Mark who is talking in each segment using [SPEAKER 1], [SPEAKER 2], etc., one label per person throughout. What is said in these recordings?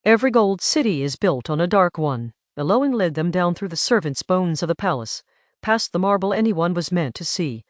[SPEAKER 1] Every gold city is built on a dark one. Eloin led them down through the servants' bones of the palace, past the marble anyone was meant to see,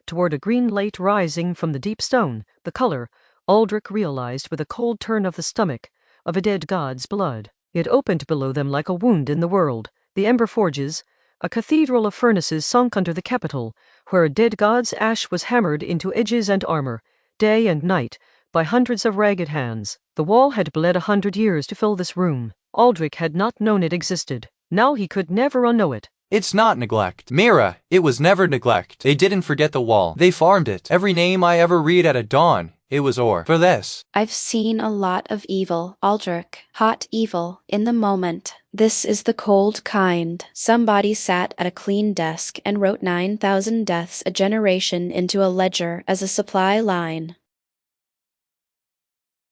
[SPEAKER 1] toward a green light rising from the deep stone, the color, Aldric realized with a cold turn of the stomach, of a dead god's blood. It opened below them like a wound in the world, the Ember Forges, a cathedral of furnaces sunk under the capital, where a dead god's ash was hammered into edges and armor, day and night, by hundreds of ragged hands. The wall had bled 100 years to fill this room. Aldric had not known it existed. Now he could never unknow it.
[SPEAKER 2] It's not neglect. Mira, it was never neglect. They didn't forget the wall. They farmed it. Every name I ever read at a dawn, it was ore. For this.
[SPEAKER 3] I've seen a lot of evil, Aldric. Hot evil, in the moment. This is the cold kind. Somebody sat at a clean desk and wrote 9,000 deaths a generation into a ledger as a supply line.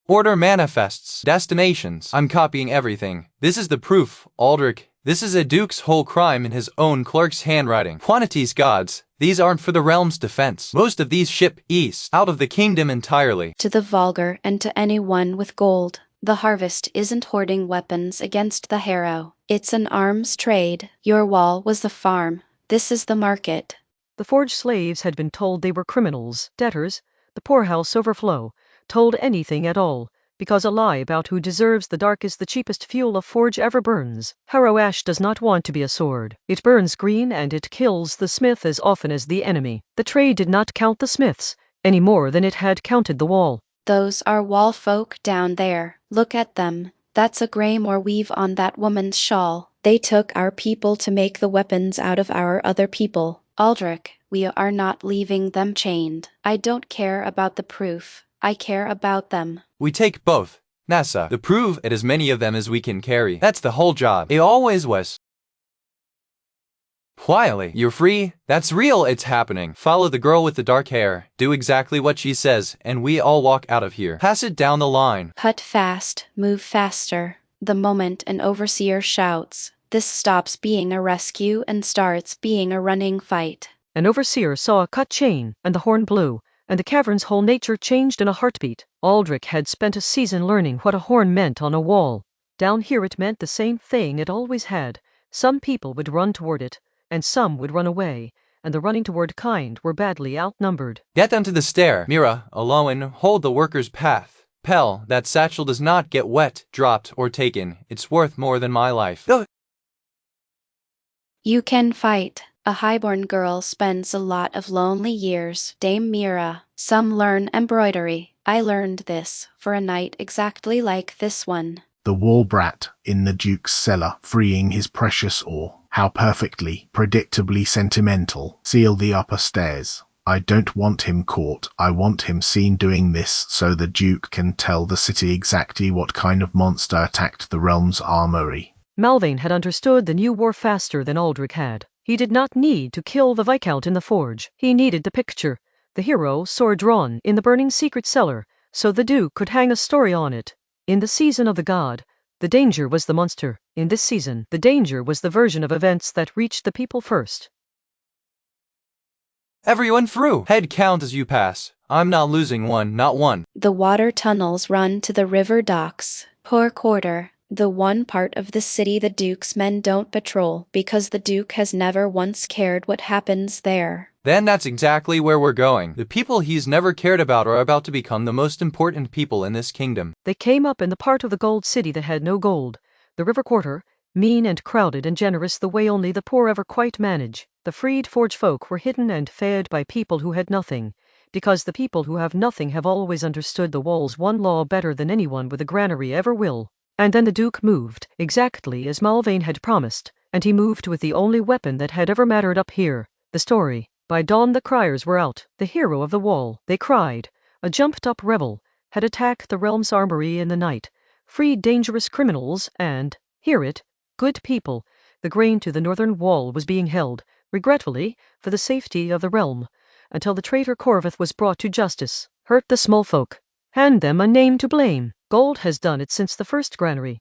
[SPEAKER 2] Order manifests. Destinations. I'm copying everything. This is the proof, Aldric. This is a duke's whole crime in his own clerk's handwriting. Quantities gods. These aren't for the realm's defense. Most of these ship east, out of the kingdom entirely.
[SPEAKER 3] To the vulgar and to anyone with gold, the harvest isn't hoarding weapons against the harrow. It's an arms trade. Your wall was the farm. This is the market.
[SPEAKER 1] The forge slaves had been told they were criminals, debtors, the poorhouse overflow, told anything at all, because a lie about who deserves the dark is the cheapest fuel a forge ever burns. Harrow ash does not want to be a sword. It burns green and it kills the smith as often as the enemy. The trade did not count the smiths, any more than it had counted the wall.
[SPEAKER 3] Those are wall folk down there. Look at them. That's a grimoire weave on that woman's shawl. They took our people to make the weapons out of our other people. Aldric, we are not leaving them chained. I don't care about the proof. I care about them.
[SPEAKER 2] We take both, Nessa, to prove it as many of them as we can carry. That's the whole job. It always was. Quietly, you're free. That's real, it's happening. Follow the girl with the dark hair. Do exactly what she says, and we all walk out of here. Pass it down the line.
[SPEAKER 3] Cut fast, move faster. The moment an overseer shouts, this stops being a rescue and starts being a running fight.
[SPEAKER 1] An overseer saw a cut chain, and the horn blew, and the cavern's whole nature changed in a heartbeat. Aldric had spent a season learning what a horn meant on a wall. Down here it meant the same thing it always had. Some people would run toward it, and some would run away, and the running toward kind were badly outnumbered.
[SPEAKER 2] Get them to the stair. Mira, Eloin, hold the worker's path. Pell, that satchel does not get wet, dropped, or taken. It's worth more than my life.
[SPEAKER 3] You can fight. A highborn girl spends a lot of lonely years. Dame Mira. Some learn embroidery. I learned this for a night exactly like this one.
[SPEAKER 4] The wall brat in the Duke's cellar, freeing his precious ore. How perfectly, predictably sentimental. Seal the upper stairs. I don't want him caught. I want him seen doing this so the Duke can tell the city exactly what kind of monster attacked the realm's armory.
[SPEAKER 1] Malvain had understood the new war faster than Aldric had. He did not need to kill the Viscount in the forge. He needed the picture, the hero, sword drawn, in the burning secret cellar, so the Duke could hang a story on it. In the season of the god, the danger was the monster. In this season, the danger was the version of events that reached the people first.
[SPEAKER 2] Everyone through. Head count as you pass. I'm not losing one, not one.
[SPEAKER 3] The water tunnels run to the river docks. Poor quarter. The one part of the city the Duke's men don't patrol because the Duke has never once cared what happens there.
[SPEAKER 2] Then that's exactly where we're going. The people he's never cared about are about to become the most important people in this kingdom.
[SPEAKER 1] They came up in the part of the gold city that had no gold, the river quarter, mean and crowded and generous the way only the poor ever quite manage. The freed forge folk were hidden and fed by people who had nothing, because the people who have nothing have always understood the wall's one law better than anyone with a granary ever will. And then the Duke moved, exactly as Malvain had promised, and he moved with the only weapon that had ever mattered up here, the story. By dawn the criers were out, the hero of the wall, they cried, a jumped-up rebel, had attacked the realm's armory in the night, freed dangerous criminals, and, hear it, good people, the grain to the northern wall was being held, regretfully, for the safety of the realm, until the traitor Corvith was brought to justice. Hurt the Smallfolk. Hand them a name to blame. Gold has done it since the first granary.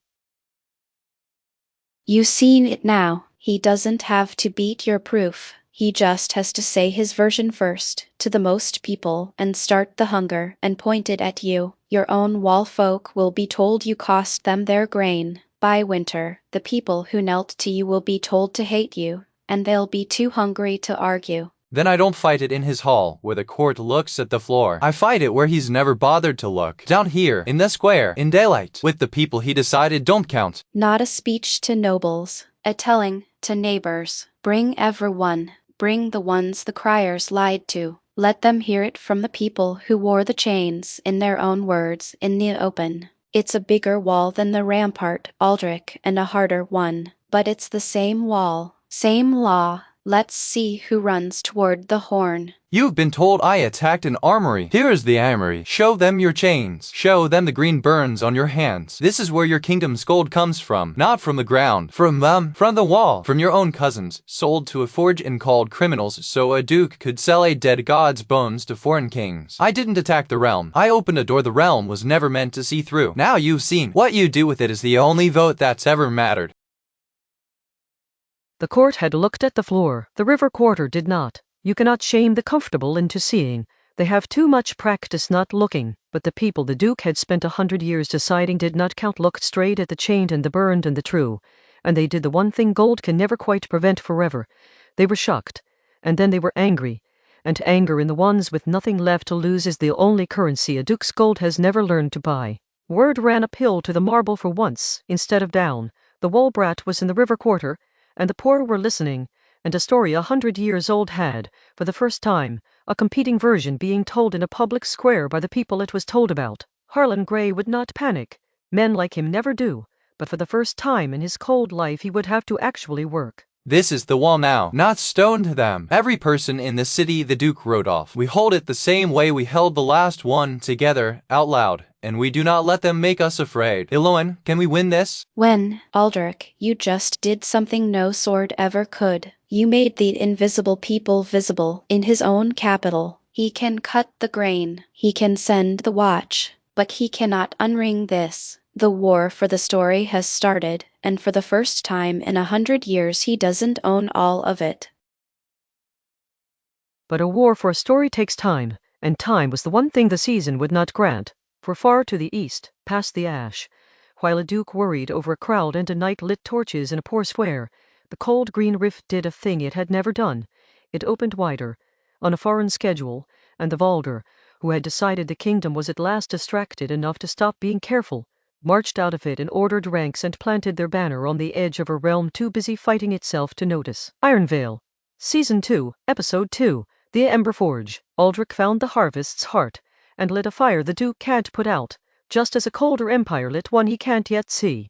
[SPEAKER 3] You seen it now. He doesn't have to beat your proof. He just has to say his version first, to the most people, and start the hunger, and point it at you. Your own wall folk will be told you cost them their grain. By winter, the people who knelt to you will be told to hate you, and they'll be too hungry to argue.
[SPEAKER 2] Then I don't fight it in his hall, where the court looks at the floor. I fight it where he's never bothered to look. Down here, in the square, in daylight, with the people he decided don't count.
[SPEAKER 3] Not a speech to nobles, a telling to neighbors. Bring everyone, bring the ones the criers lied to. Let them hear it from the people who wore the chains, in their own words, in the open. It's a bigger wall than the rampart, Aldric, and a harder one. But it's the same wall, same law. Let's see who runs toward the horn.
[SPEAKER 2] You've been told I attacked an armory. Here is the armory. Show them your chains. Show them the green burns on your hands. This is where your kingdom's gold comes from. Not from the ground. From the wall. From your own cousins. Sold to a forge and called criminals so a duke could sell a dead god's bones to foreign kings. I didn't attack the realm. I opened a door the realm was never meant to see through. Now you've seen. What you do with it is the only vote that's ever mattered.
[SPEAKER 1] The court had looked at the floor. The river quarter did not. You cannot shame the comfortable into seeing. They have too much practice not looking. But the people the Duke had spent 100 years deciding did not count, looked straight at the chained and the burned and the true. And they did the one thing gold can never quite prevent forever. They were shocked. And then they were angry. And anger in the ones with nothing left to lose is the only currency a duke's gold has never learned to buy. Word ran uphill to the marble for once, instead of down. The wall brat was in the river quarter, and the poor were listening, and a story 100 years old had, for the first time, a competing version being told in a public square by the people it was told about. Harlan Gray would not panic. Men like him never do, but for the first time in his cold life he would have to actually work.
[SPEAKER 2] This is the wall now, not stone to them. Every person in the city the Duke wrote off. We hold it the same way we held the last one, together, out loud, and we do not let them make us afraid. Eloin, can we win this?
[SPEAKER 3] When, Aldric, you just did something no sword ever could. You made the invisible people visible in his own capital. He can cut the grain. He can send the watch. But he cannot unring this. The war for the story has started, and for the first time in 100 years he doesn't own all of it.
[SPEAKER 1] But a war for a story takes time, and time was the one thing the season would not grant. For far to the east, past the ash, while a duke worried over a crowd and a knight lit torches in a poor square, the cold green rift did a thing it had never done. It opened wider, on a foreign schedule, and the Valder, who had decided the kingdom was at last distracted enough to stop being careful, marched out of it in ordered ranks and planted their banner on the edge of a realm too busy fighting itself to notice. Ironveil. Season 2, Episode 2, The Ember Forge. Aldric found the harvest's heart, and lit a fire the Duke can't put out, just as a colder empire lit one he can't yet see.